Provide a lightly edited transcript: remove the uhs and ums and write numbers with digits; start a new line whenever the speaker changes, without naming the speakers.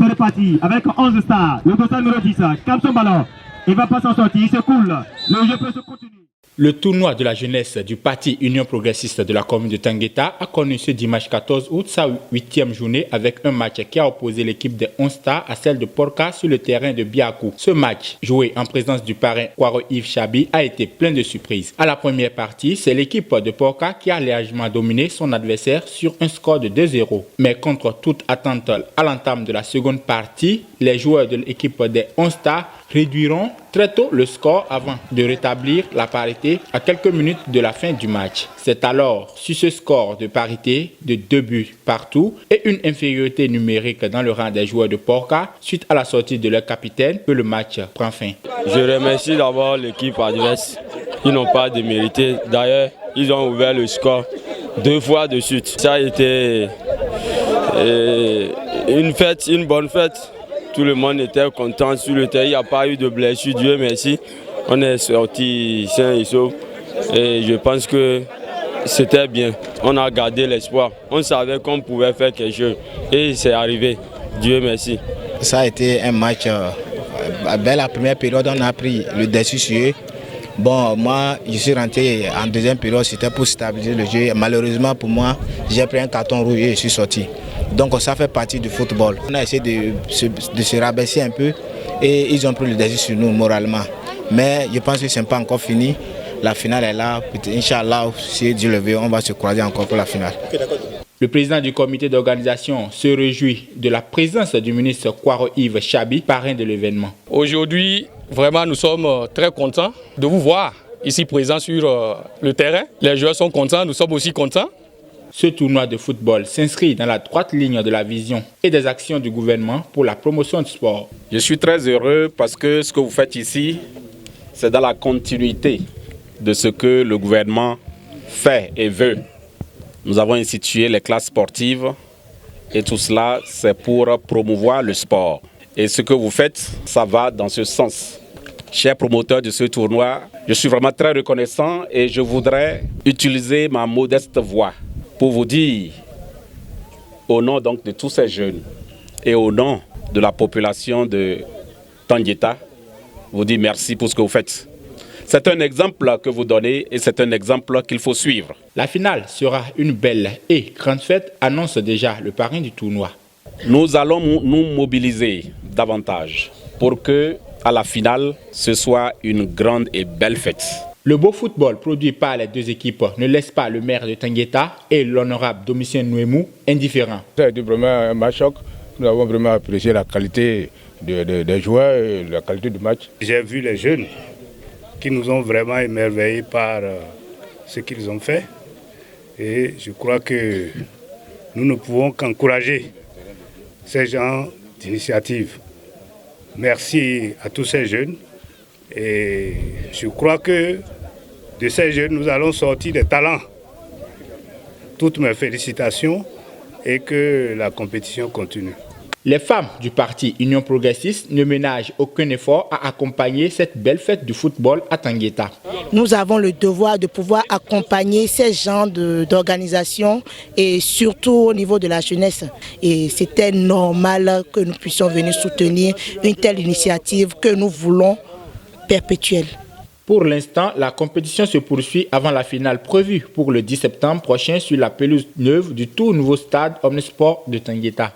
il est parti avec 11 stars. Le dossard numéro 10 capte son ballon. Il va pas s'en sortir, il se coule. Le jeu peut se continuer.
Le tournoi de la jeunesse du parti Union progressiste de la commune de Tangueta a connu ce dimanche 14 août sa 8e journée avec un match qui a opposé l'équipe des 11 stars à celle de Porka sur le terrain de Biakou. Ce match, joué en présence du parrain Kwaro-Yves Chabi, a été plein de surprises. À la première partie, c'est l'équipe de Porka qui a largement dominé son adversaire sur un score de 2-0. Mais contre toute attente, à l'entame de la seconde partie, les joueurs de l'équipe des 11 stars réduiront très tôt le score avant de rétablir la parité à quelques minutes de la fin du match. C'est alors sur ce score de parité de 2 buts partout et une infériorité numérique dans le rang des joueurs de Porka suite à la sortie de leur capitaine que le match prend fin.
Je remercie d'abord l'équipe adverse. Ils n'ont pas démérité. D'ailleurs, ils ont ouvert le score 2 fois de suite. Ça a été une bonne fête. Tout le monde était content sur le terrain, il n'y a pas eu de blessure, Dieu merci. On est sorti sain et sauf et je pense que c'était bien. On a gardé l'espoir, on savait qu'on pouvait faire quelque chose et c'est arrivé, Dieu merci.
Ça a été un match, la première période on a pris le dessus sur eux. Bon, moi je suis rentré en deuxième période, c'était pour stabiliser le jeu. Malheureusement pour moi, j'ai pris un carton rouge et je suis sorti. Donc ça fait partie du football. On a essayé de se rabaisser un peu et ils ont pris le dessus sur nous moralement. Mais je pense que ce n'est pas encore fini. La finale est là. Inch'Allah, si Dieu le veut, on va se croiser encore pour la finale.
Le président du comité d'organisation se réjouit de la présence du ministre Kwaro-Yves Chabi, parrain de l'événement.
Aujourd'hui, vraiment, nous sommes très contents de vous voir ici présents sur le terrain. Les joueurs sont contents, nous sommes aussi contents.
Ce tournoi de football s'inscrit dans la droite ligne de la vision et des actions du gouvernement pour la promotion du sport.
Je suis très heureux parce que ce que vous faites ici, c'est dans la continuité de ce que le gouvernement fait et veut. Nous avons institué les classes sportives et tout cela, c'est pour promouvoir le sport. Et ce que vous faites, ça va dans ce sens. Chers promoteurs de ce tournoi, je suis vraiment très reconnaissant et je voudrais utiliser ma modeste voix pour vous dire, au nom donc de tous ces jeunes et au nom de la population de Tangueta, vous dire merci pour ce que vous faites. C'est un exemple que vous donnez et c'est un exemple qu'il faut suivre.
La finale sera une belle et grande fête, annonce déjà le parrain du tournoi.
Nous allons nous mobiliser davantage pour que, à la finale, ce soit une grande et belle fête.
Le beau football produit par les deux équipes ne laisse pas le maire de Tangueta et l'honorable Domitien Nouemou indifférents.
Ça a été vraiment un match choc. Nous avons vraiment apprécié la qualité des joueurs et la qualité du match.
J'ai vu les jeunes qui nous ont vraiment émerveillés par ce qu'ils ont fait. Et je crois que nous ne pouvons qu'encourager ces genres d'initiatives. Merci à tous ces jeunes. Et je crois que de ces jeunes, nous allons sortir des talents. Toutes mes félicitations et que la compétition continue.
Les femmes du parti Union progressiste ne ménagent aucun effort à accompagner cette belle fête du football à Tangueta.
Nous avons le devoir de pouvoir accompagner ces genres d'organisations et surtout au niveau de la jeunesse. Et c'était normal que nous puissions venir soutenir une telle initiative que nous voulons perpétuelle.
Pour l'instant, la compétition se poursuit avant la finale prévue pour le 10 septembre prochain sur la pelouse neuve du tout nouveau stade Omnisport de Tangueta.